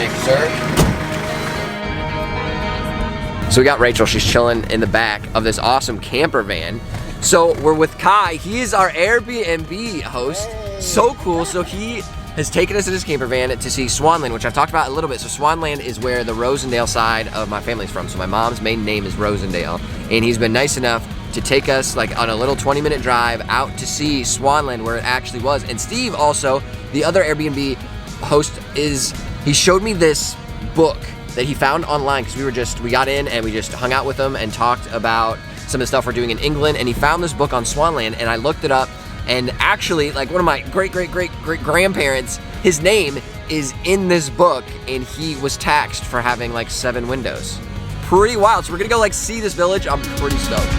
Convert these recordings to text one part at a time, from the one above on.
Thank you, sir. So we got Rachel, she's chilling in the back of this awesome camper van. So we're with Kai, he is our Airbnb host. So cool, so he has taken us in his camper van to see Swanland, which I've talked about a little bit. So Swanland is where the Rosendale side of my family's from. So my mom's maiden name is Rosendale, and he's been nice enough to take us like on a little 20-minute drive out to see Swanland where it actually was. And Steve also, the other Airbnb host, he showed me this book that he found online because we got in and we just hung out with him and talked about some of the stuff we're doing in England, and he found this book on Swanland, and I looked it up, and actually like one of my great-great-great-great-grandparents, his name is in this book, and he was taxed for having like 7 windows. Pretty wild. So we're gonna go like see this village. I'm pretty stoked.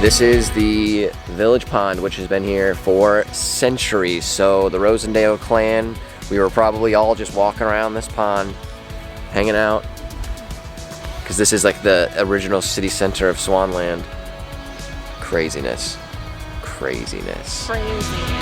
This is the village pond, which has been here for centuries. So the Rosendale clan, we were probably all just walking around this pond, hanging out, because this is like the original city center of Swanland. Craziness. Craziness. Crazy.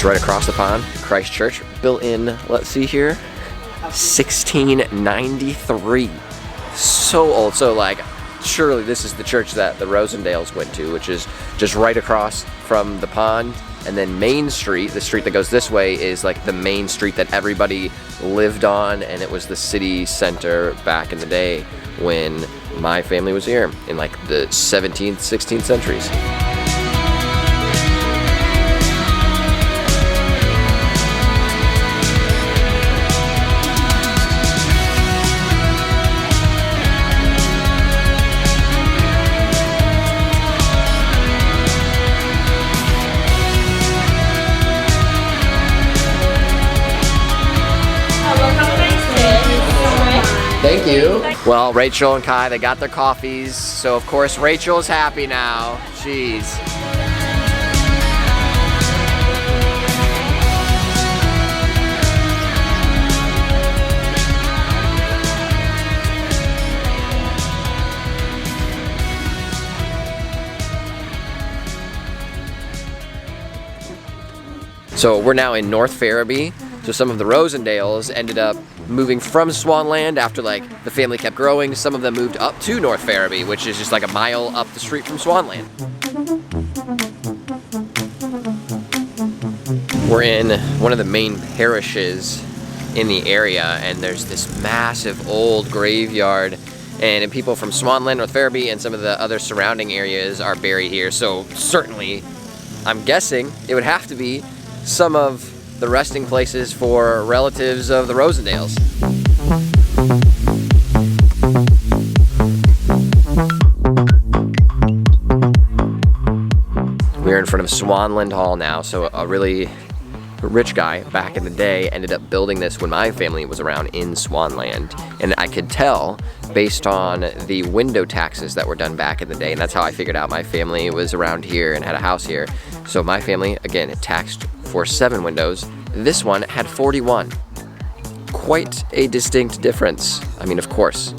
Right across the pond, Christ Church, built in, let's see here, 1693. So old. So like, surely this is the church that the Rosendales went to, which is just right across from the pond. And then Main Street, the street that goes this way, is like the main street that everybody lived on, and it was the city center back in the day when my family was here in like the 17th, 16th centuries. Thank you. Well, Rachel and Kai, they got their coffees, so of course Rachel's happy now. Jeez. So we're now in North Ferriby. So some of the Rosendales ended up moving from Swanland after like the family kept growing. Some of them moved up to North Ferriby, which is just like a mile up the street from Swanland. We're in one of the main parishes in the area, and there's this massive old graveyard, and people from Swanland, North Ferriby, and some of the other surrounding areas are buried here. So certainly, I'm guessing it would have to be some of the resting places for relatives of the Rosendales. We're in front of Swanland Hall now, so a really rich guy back in the day ended up building this when my family was around in Swanland. And I could tell based on the window taxes that were done back in the day, and that's how I figured out my family was around here and had a house here. So my family, again, taxed for 7 windows. This one had 41. Quite a distinct difference. I mean, of course,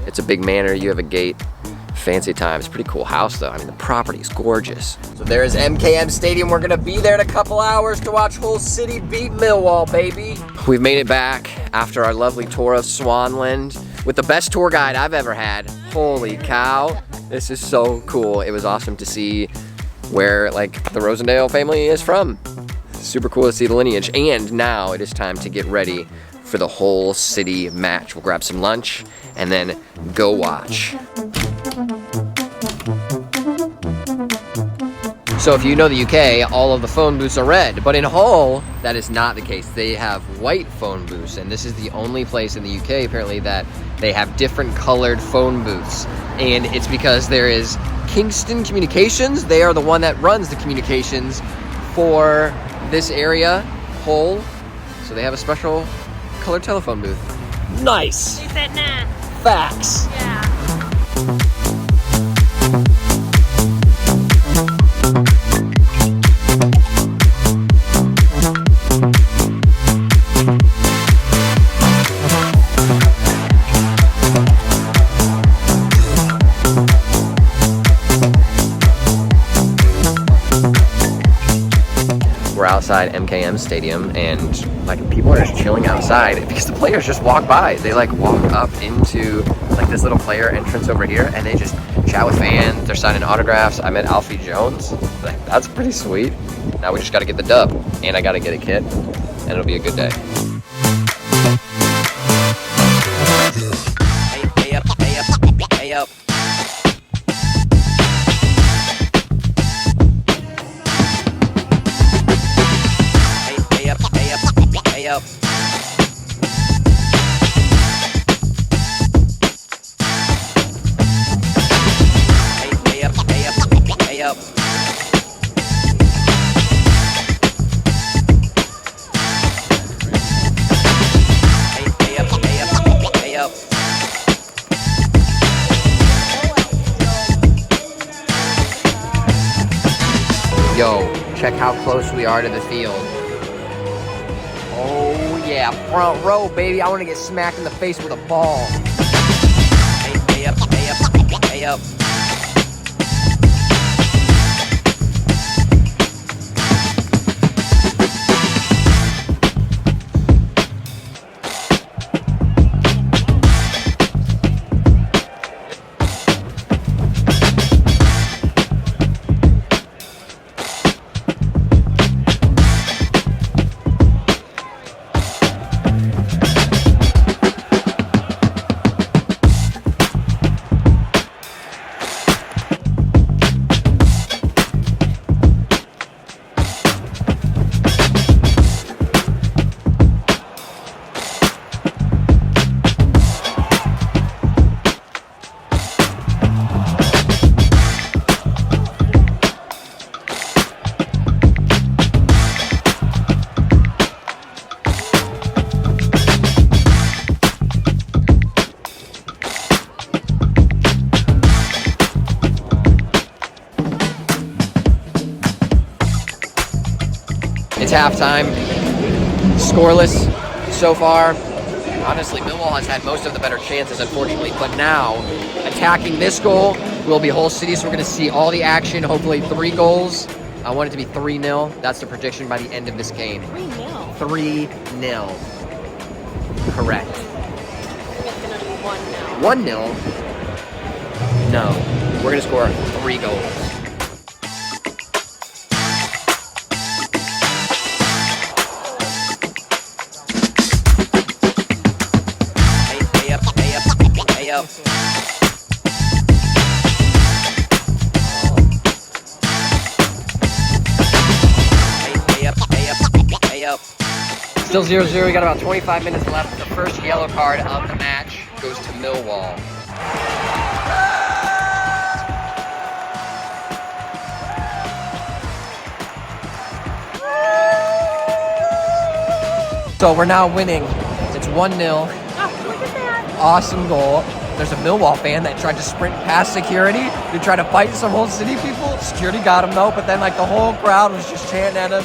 it's a big manor, you have a gate, fancy times. Pretty cool house though. I mean, the property's gorgeous. So there's MKM Stadium. We're gonna be there in a couple hours to watch Hull City beat Millwall, baby. We've made it back after our lovely tour of Swanland with the best tour guide I've ever had. Holy cow, this is so cool. It was awesome to see where like the Rosendale family is from. Super cool to see the lineage. And now it is time to get ready for the Hull City match. We'll grab some lunch and then go watch. So if you know the UK, all of the phone booths are red, but in Hull, that is not the case. They have white phone booths, and this is the only place in the UK apparently that they have different colored phone booths. And it's because there is Kingston Communications. They are the one that runs the communications for this area, Hull. So they have a special color telephone booth. Nice. She said nah. Facts. Yeah. We're outside MKM Stadium, and like people are just chilling outside because the players just walk by. They like walk up into like this little player entrance over here, and they just chat with fans. They're signing autographs. I met Alfie Jones. Like, that's pretty sweet. Now we just got to get the dub, and I got to get a kit, and it'll be a good day. Hey up, hey up, hey up. Hey up. Hey up, hey up, hey up. Hey up, hey up, hey up. Yo, check how close we are to the field. Oh yeah, front row, baby. I want to get smacked in the face with a ball. Hey up, hey up, hey up. It's halftime, scoreless so far. Honestly, Millwall has had most of the better chances, unfortunately, but now attacking this goal will be Hull City, so we're going to see all the action, hopefully 3 goals. I want it to be 3-0. That's the prediction by the end of this game. 3-0. 3-0. Correct. It's going to be 1-0. 1-0? No. We're going to score 3 goals. Up. Hey up, hey up, hey up. Still 0-0, we got about 25 minutes left. The first yellow card of the match goes to Millwall. So we're now winning. It's 1-0. Awesome goal. There's a Millwall fan that tried to sprint past security to try to fight some Hull City people. Security got him though, but then like the whole crowd was just chanting at him.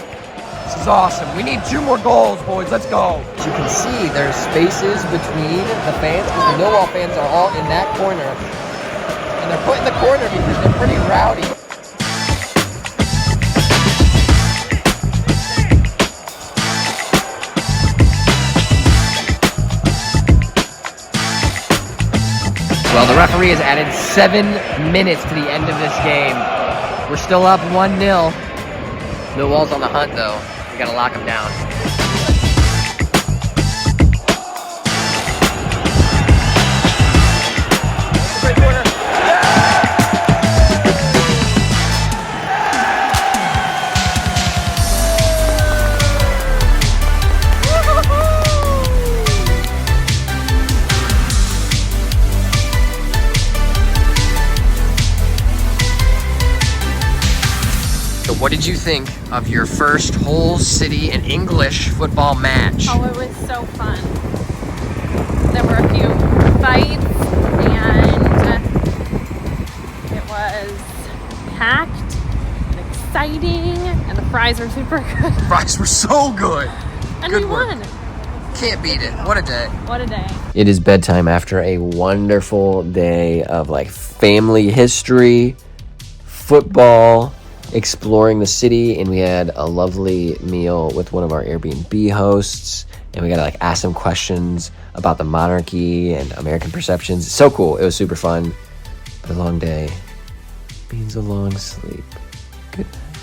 This is awesome. We need 2 more goals, boys. Let's go. As you can see, there's spaces between the fans because the Millwall fans are all in that corner. And they're put in the corner because they're pretty rowdy. Well, the referee has added 7 minutes to the end of this game. We're still up 1-0. Millwall's on the hunt, though. We gotta lock him down. Great corner. What did you think of your first Hull City and English football match? Oh, it was so fun. lights, and it was packed and exciting, and the fries were super good. Fries were so good. And Good we work. won. Can't beat it. What a day. What a day. It is bedtime after a wonderful day of like family history, football, exploring the city, and we had a lovely meal with one of our Airbnb hosts, and we got to like ask some questions about the monarchy and American perceptions. It's so cool. It was super fun, but a long day means a long sleep. Good night.